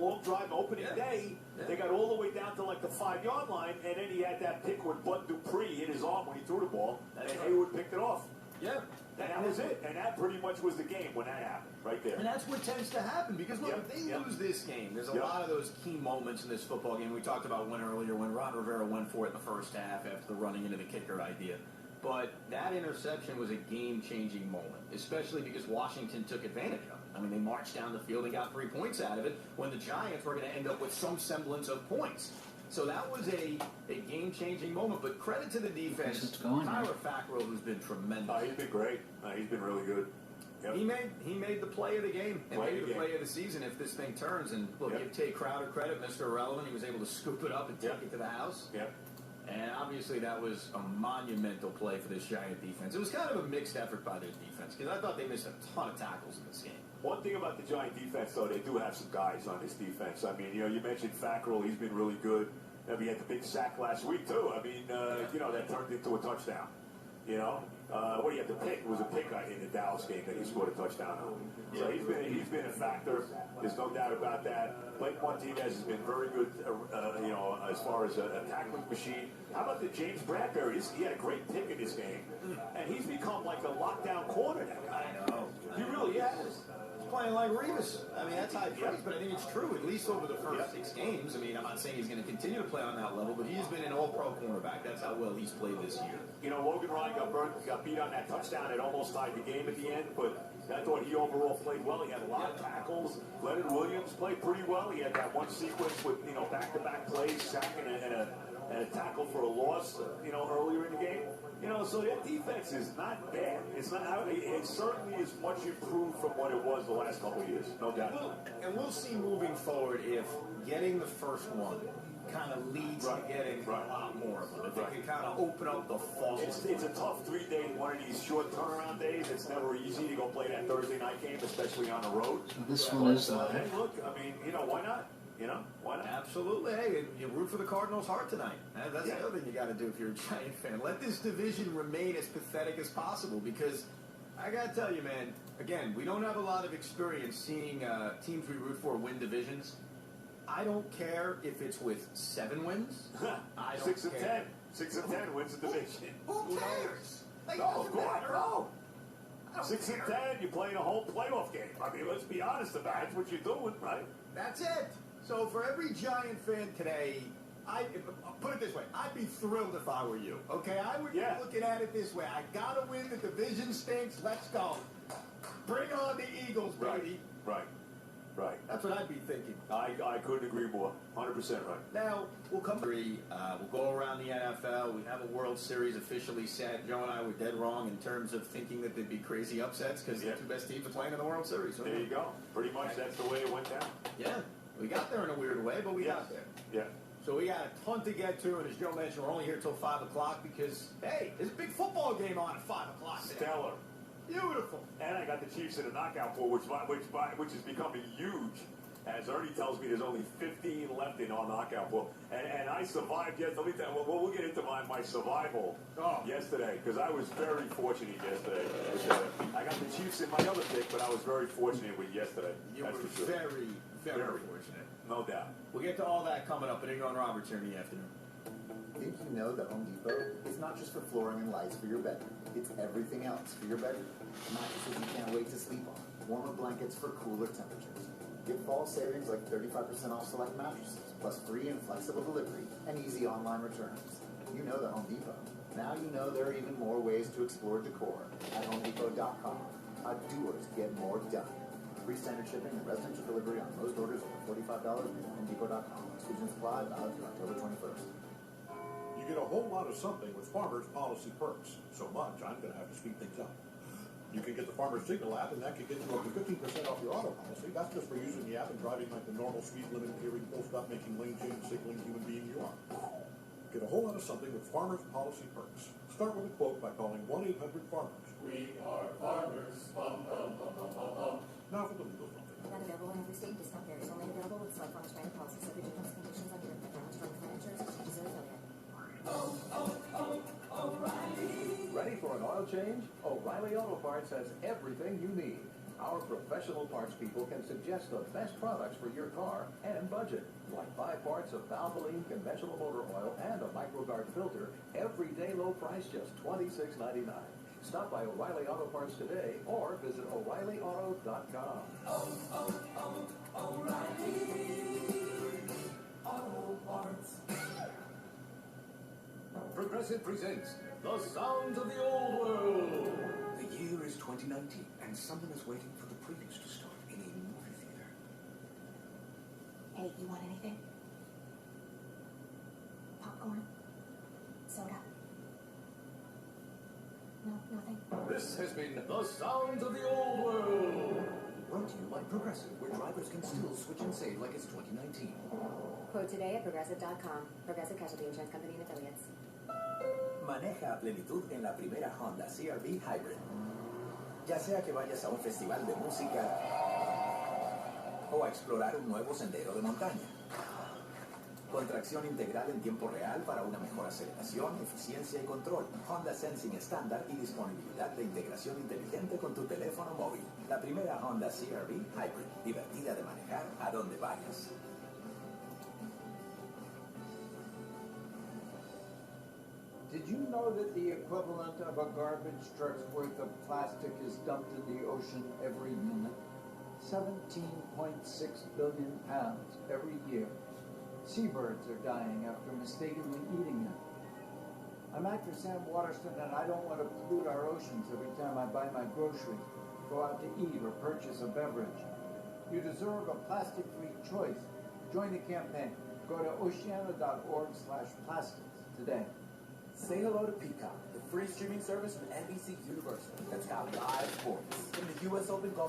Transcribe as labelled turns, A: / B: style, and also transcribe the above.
A: long drive opening day. They got all the way down to like the 5-yard line, and then he had that pick with Bud Dupree hit his arm when he threw the ball, and Hayward picked it off.
B: Yeah.
A: And that was it. And that pretty much was the game when that happened, right there.
B: And that's what tends to happen, because look, if they lose this game, there's a lot of those key moments in this football game. We talked about one earlier when Ron Rivera went for it in the first half after the running into the kicker idea. But that interception was a game-changing moment, especially because Washington took advantage of it. I mean, they marched down the field and got 3 points out of it when the Giants were going to end up with some semblance of points. So that was a game-changing moment. But credit to the defense. Tyler Fackrell has been tremendous.
A: He's been great. He's been really good. Yep.
B: He made the play of the game and maybe the play of the season if this thing turns. And look, give Tate Crowder credit, Mr. Irrelevant. He was able to scoop it up and take it to the house.
A: Yep.
B: And obviously that was a monumental play for this Giant defense. It was kind of a mixed effort by their defense because I thought they missed a ton of tackles in this game.
A: One thing about the Giant defense, though, they do have some guys on this defense. I mean, you mentioned Fackrell. He's been really good. I mean, he had the big sack last week, too. I mean, that turned into a touchdown. What do you have to pick? It was a pick in the Dallas game that he scored a touchdown on. So he's been a factor. There's no doubt about that. Blake Martinez has been very good, as far as a tackling machine. How about the James Bradbury? He had a great pick in this game, and he's become like a lockdown corner now.
B: I know.
A: He really has.
B: Playing like Revis. I mean, that's high praise, but I think it's true, at least over the first 6 games. I mean, I'm not saying he's going to continue to play on that level, but he's been an all-pro cornerback. That's how well he's played this year.
A: Logan Ryan got beat on that touchdown. It almost tied the game at the end, but I thought he overall played well. He had a lot of tackles. Leonard Williams played pretty well. He had that one sequence with, back-to-back plays, sack and a tackle for a loss, earlier in the game. So that defense is not bad. It's not. It certainly is much improved from what it was the last couple of years, no doubt.
B: And we'll see moving forward if getting the first one kind of leads to getting a lot more of them. If they can kind of open up the fall.
A: It's a tough 3-day, one of these short turnaround days. It's never easy to go play that Thursday night game, especially on the road.
C: This one is
A: hey, look, I mean, why not? Why not?
B: Absolutely. Hey, you root for the Cardinals hard tonight. That's the other thing you got to do if you're a Giant fan. Let this division remain as pathetic as possible because I got to tell you, man, again, we don't have a lot of experience seeing teams we root for win divisions. I don't care if it's with 7 wins. I don't
A: 6
B: care.
A: and 10. 6 and 10 wins the division.
B: Who cares?
A: No, of course, no. 6 and 10, you're playing a whole playoff game. I mean, let's be honest about it. That's what you're doing, right?
B: That's it. So for every Giant fan today, I'll put it this way, I'd be thrilled if I were you. Okay, I would be looking at it this way. I gotta win. The division stinks. Let's go. Bring on the Eagles, baby.
A: Right.
B: That's what I'd be thinking.
A: I couldn't agree more. 100% right.
B: Now, we'll come to we'll go around the NFL. We have a World Series officially set. Joe and I were dead wrong in terms of thinking that there'd be crazy upsets because the 2 best teams are playing in the World Series.
A: There you go. Pretty much that's the way it went down.
B: Yeah. We got there in a weird way, but we got there.
A: Yeah.
B: So we got a ton to get to, and as Joe mentioned, we're only here till 5 o'clock because, hey, there's a big football game on at 5 o'clock.
A: Stellar.
B: Beautiful.
A: And I got the Chiefs in a knockout pool, which is becoming huge. As Ernie tells me, there's only 15 left in our knockout pool. And I survived yesterday. Let me tell you, we'll get into my survival yesterday, because I was very fortunate yesterday. I got the Chiefs in my other pick, but I was very fortunate with yesterday.
B: You were very, very fortunate.
A: No doubt.
B: We'll get to all that coming up at Ingo and Roberts here in the afternoon.
D: Think you know that Home Depot is not just for flooring and lights for your bedroom. It's everything else for your bedroom. Mattresses you can't wait to sleep on. Warmer blankets for cooler temperatures. Get fall savings like 35% off select mattresses, plus free and flexible delivery and easy online returns. You know the Home Depot. Now you know there are even more ways to explore decor at HomeDepot.com. How doers get more done. Free standard shipping and residential delivery on most orders over $45 at HomeDepot.com. Exclusions apply, valid through October 21st.
E: You get a whole lot of something with Farmers Policy Perks. So much, I'm going to have to speed things up. You can get the Farmers Signal app, and that can get you up to 15% off your auto policy. That's just for using the app and driving like the normal speed limit, hearing full stop, making lane change, signaling human being you are. Get a whole lot of something with Farmers Policy Perks. Start with a quote by calling 1-800-FARMERS.
F: We are farmers. Bum, bum, bum, bum, bum, bum.
E: Now for the legal something.
G: Not available in every state. Discount varies. Only available with select Farmers brand policy. Subject to terms and conditions on your Farmers Farm Financial Services affiliate.
H: O'Reilly. Ready for an oil change? O'Reilly Auto Parts has everything you need.
C: Our professional parts people can suggest the best products for your car and budget, like 5 parts of Valvoline conventional motor oil and a MicroGuard filter, everyday low price, just $26.99. Stop by O'Reilly Auto Parts today or visit O'ReillyAuto.com.
F: O'Reilly Auto Parts.
C: Progressive presents The Sounds of the Old World.
H: The year is 2019, and someone is waiting for the previews to start in a movie theater.
G: Hey, you want anything? Popcorn? Soda? No, nothing?
C: This has been The Sounds of the Old World.
H: Brought to you by Progressive, where drivers can still switch and save like it's 2019.
G: Quote today at progressive.com. Progressive Casualty Insurance Company and Affiliates.
I: Maneja a plenitud en la primera Honda CR-V Hybrid. Ya sea que vayas a un festival de música o a explorar un nuevo sendero de montaña. Con tracción integral en tiempo real para una mejor aceleración, eficiencia y control. Honda Sensing estándar y disponibilidad de integración inteligente con tu teléfono móvil. La primera Honda CR-V Hybrid. Divertida de manejar a donde vayas.
J: Did you know that the equivalent of a garbage truck's worth of plastic is dumped in the ocean every minute? 17.6 billion pounds every year. Seabirds are dying after mistakenly eating them. I'm actor Sam Waterston, and I don't want to pollute our oceans every time I buy my groceries, go out to eat, or purchase a beverage. You deserve a plastic-free choice. Join the campaign. Go to oceana.org/plastics today.
K: Say hello to Peacock, the free streaming service from NBC Universal that's got live sports. In the U.S. Open golf.